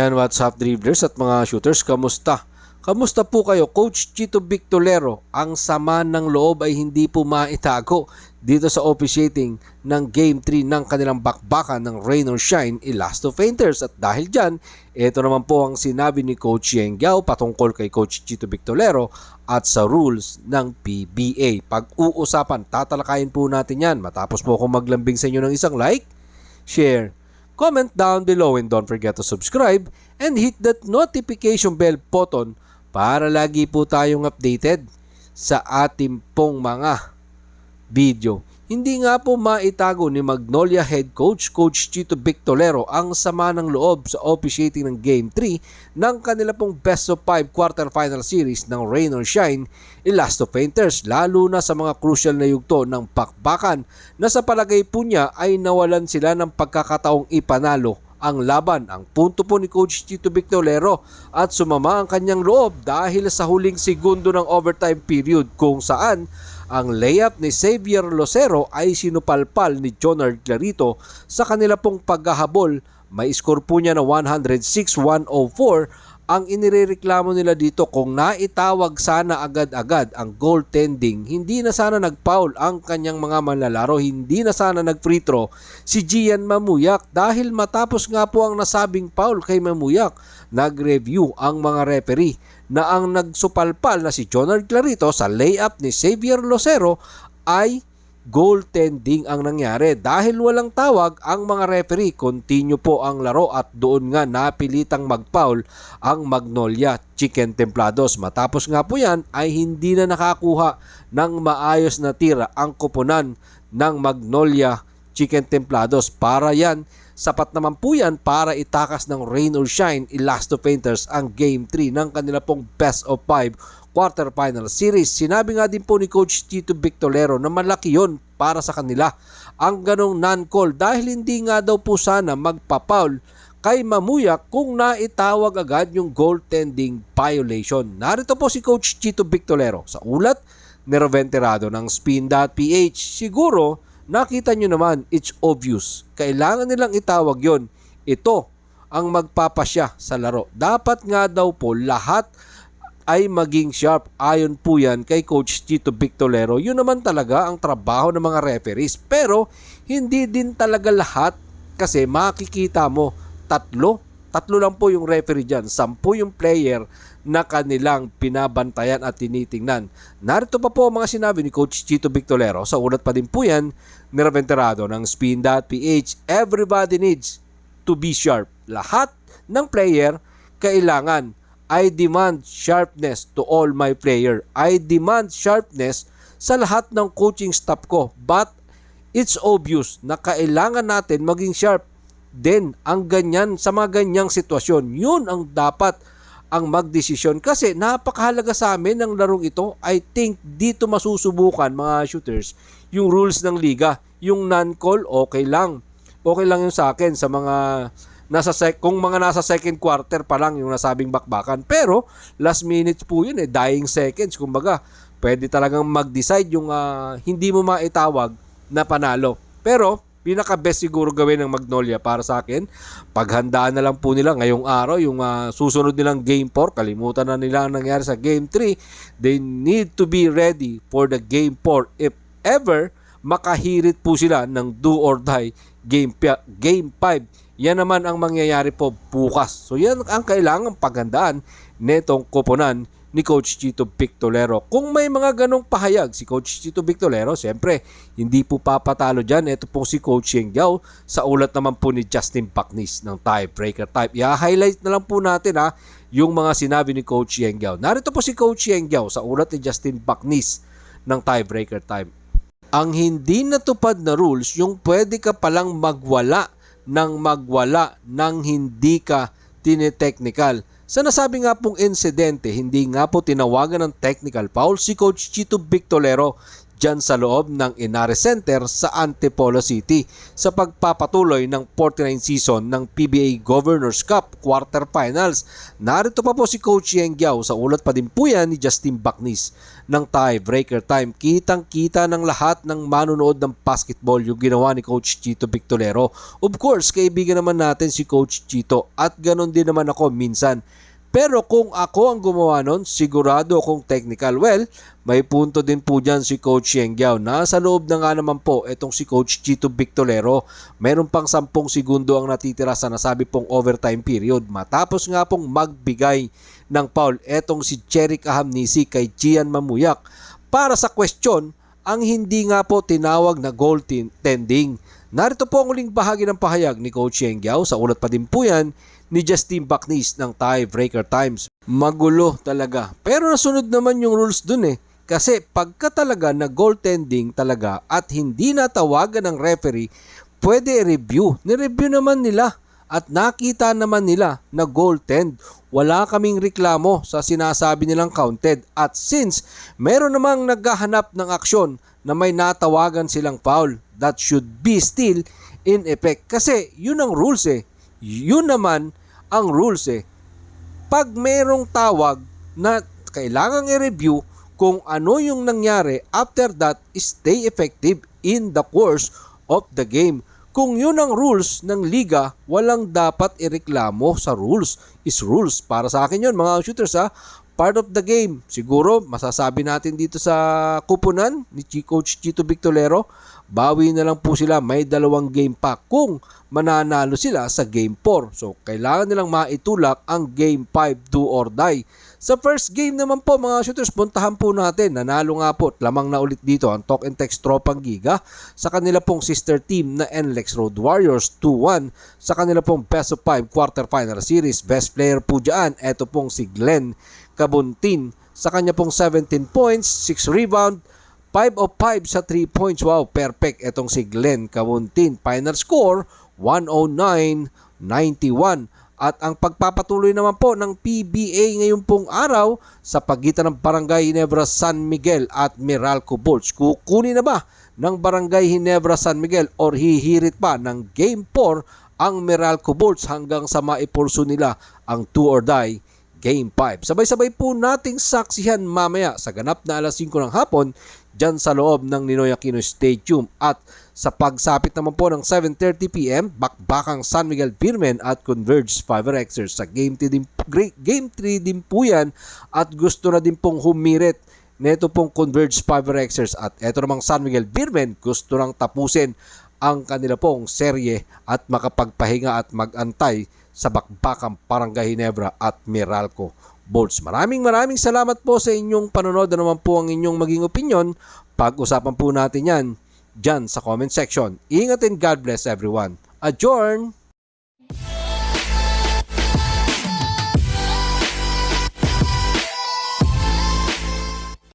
Ayan, what's up dribblers at mga shooters, kamusta? Kamusta po kayo? Coach Chito Victolero, ang sama ng loob ay hindi po maitago dito sa officiating ng Game 3 ng kanilang bakbakan ng Rain or Shine Elasto Painters. At dahil dyan, ito naman po ang sinabi ni Coach Yeng Giao patungkol kay Coach Chito Victolero at sa rules ng PBA. Pag-uusapan, tatalakayin po natin yan matapos po akong maglambing sa inyo ng isang like, share, comment down below, and don't forget to subscribe and hit that notification bell button para lagi po tayong updated sa ating pong mga video. Hindi nga po maitago ni Magnolia Head Coach Chito Victolero ang sama ng loob sa officiating ng Game 3 ng kanila pong Best of 5 quarterfinal series ng Rain or Shine Elasto Painters, lalo na sa mga crucial na yugto ng bakbakan na sa palagay po niya ay nawalan sila ng pagkakataong ipanalo ang laban. Ang punto po ni Coach Chito Victolero at sumama ang kanyang loob dahil sa huling segundo ng overtime period kung saan ang layup ni Xavier Lucero ay sinupalpal ni Jonard Clarito sa kanila pong paghahabol. May score po niya na 106-104. Ang inirereklamo nila dito, kung naitawag sana agad-agad ang goaltending, hindi na sana nag-foul ang kanyang mga manlalaro, hindi na sana nag-free throw si Gian Mamuyak dahil matapos nga po ang nasabing foul kay Mamuyak, nag-review ang mga referee na ang nagsupalpal na si Jonard Clarito sa layup ni Xavier Lucero ay goaltending ang nangyari. Dahil walang tawag ang mga referee, continue po ang laro at doon nga napilitang mag-foul ang Magnolia Chicken Templados. Matapos nga po yan ay hindi na nakakuha ng maayos na tira ang koponan ng Magnolia Chicken Templados. Para yan, sapat naman po yan para itakas ng Rain or Shine Elasto Painters ang Game 3 ng kanila pong Best of 5 quarterfinal series. Sinabi nga din po ni Coach Chito Victolero na malaki yon para sa kanila ang ganong non-call dahil hindi nga daw po sana magpapaul kay Mamuyak kung naitawag agad yung goaltending violation. Narito po si Coach Chito Victolero sa ulat ni Roventerado ng Spin.ph. Siguro nakita nyo naman, it's obvious. Kailangan nilang itawag yon. Ito ang magpapasya sa laro. Dapat nga daw po lahat ay maging sharp. Ayon po yan kay Coach Chito Victolero. Yun naman talaga ang trabaho ng mga referees. Pero hindi din talaga lahat, kasi makikita mo tatlo lang po yung referee dyan, 10 yung player na kanilang pinabantayan at tinitingnan. Narito pa po ang mga sinabi ni Coach Chito Victolero sa ulat pa din po yan ni Roventerado ng Spin.ph. Everybody needs to be sharp. Lahat ng player kailangan. I demand sharpness to all my player. I demand sharpness sa lahat ng coaching staff ko. But it's obvious na kailangan natin maging sharp din ang ganyan sa mga ganyang sitwasyon. Yun ang dapat ang magdesisyon, kasi napakahalaga sa amin ng larong ito. I think dito masusubukan mga shooters yung rules ng liga. Yung non-call, okay lang. Okay lang yung sa akin sa mga kung mga nasa second quarter pa lang yung nasabing bakbakan. Pero last minutes po yun, dying seconds. Kumbaga, pwede talagang mag-decide yung hindi mo maitawag na panalo. Pero pinaka-best siguro gawin ng Magnolia para sa akin, paghandaan na lang po nila ngayong araw yung susunod nilang Game 4. Kalimutan na nila ang nangyari sa Game 3. They need to be ready for the Game 4 if ever makahirit po sila ng do or die Game 5. Yan naman ang mangyayari po bukas. So yan ang kailangang paghandaan netong koponan ni Coach Chito Victolero. Kung may mga ganong pahayag si Coach Chito Victolero, siyempre hindi po papatalo dyan. Ito po si Coach Yeng Giao sa ulat naman po ni Justin Pacnis ng Tiebreaker Type. I-highlight na lang po natin yung mga sinabi ni Coach Yeng Giao. Narito po si Coach Yeng Giao sa ulat ni Justin Pacnis ng Tiebreaker Type. Ang hindi natupad na rules, yung pwede ka palang magwala ng hindi ka tinetechnical. Sa nasabi nga pong insidente, hindi nga po tinawagan ng technical foul si Coach Chito Victolero. dyan sa loob ng Inares Center sa Antipolo City sa pagpapatuloy ng 49 season ng PBA Governors Cup Quarterfinals. Narito pa po si Coach Yeng Giao, sa ulat pa din po yan ni Justin Bacnis ng tiebreaker time. Kitang-kita ng lahat ng manunood ng basketball yung ginawa ni Coach Chito Victolero. Of course, kaibigan naman natin si Coach Chito at ganon din naman ako minsan. Pero kung ako ang gumawa nun, sigurado akong technical. Well, may punto din po dyan si Coach Yeng Giao. Nasa loob na nga naman po itong si Coach Chito Victolero. Meron pang 10 segundo ang natitira sa nasabi pong overtime period. Matapos nga pong magbigay ng foul etong si Cherry Kahamnisi kay Gian Mamuyak. Para sa question, ang hindi nga po tinawag na goaltending. Narito po ang uling bahagi ng pahayag ni Coach Yeng Giao. Sa ulat pa din po yan ni Justin Bacnis ng tiebreaker times. Magulo talaga. Pero nasunod naman yung rules dun eh. Kasi pagka talaga na goaltending talaga at hindi natawagan ng referee, pwede review. Ni-review naman nila at nakita naman nila na goaltend. Wala kaming reklamo sa sinasabi nilang counted. At since meron namang naghahanap ng aksyon na may natawagan silang foul, that should be still in effect. Kasi yun ang rules eh. Yun naman ang rules eh. Pag merong tawag na kailangang i-review kung ano yung nangyari, after that, stay effective in the course of the game. Kung yun ang rules ng liga, walang dapat ireklamo sa rules. Is rules. Para sa akin yun, mga shooters ha. Part of the game. Siguro, masasabi natin dito sa kupunan ni Coach Chito Victolero, bawi na lang po sila, may 2 game pa kung mananalo sila sa game 4. So, kailangan nilang maitulak ang game 5, do or die. Sa first game naman po mga shooters, puntahan po natin. Nanalo nga po, lamang na ulit dito ang Talk and Text Tropang Giga sa kanila pong sister team na NLEX Road Warriors 2-1 sa kanila pong best of 5 quarterfinal series. Best player po dyan, eto pong si Glenn Cabuntin sa kanya pong 17 points, 6 rebound, 5 of 5 sa 3 points. Wow, perfect etong si Glenn Cabuntin. Final score, 109-91. At ang pagpapatuloy naman po ng PBA ngayon pong araw sa pagitan ng Barangay Ginebra San Miguel at Meralco Bulls. Kukunin na ba ng Barangay Ginebra San Miguel or hihirit pa ng Game 4 ang Meralco Bulls hanggang sa maipurso nila ang 2 or die Game 5. Sabay-sabay po nating saksihan mamaya sa ganap na alas 5 ng hapon dyan sa loob ng Ninoy Aquino Stadium. At sa pagsapit naman po ng 7:30 PM, bakbakang San Miguel Beermen at Converge Fiberxers sa Game 3 din po yan at gusto na din pong humirit neto pong Converge Fiberxers at eto namang San Miguel Beermen gusto nang tapusin ang kanila pong serye at makapagpahinga at magantay sa bakbakang Barangay Ginebra at Meralco Bulls. Maraming salamat po sa inyong panonood na naman po ang inyong maging opinion. Pag-usapan po natin yan dyan sa comment section. Ingat and God bless everyone. Adjourn!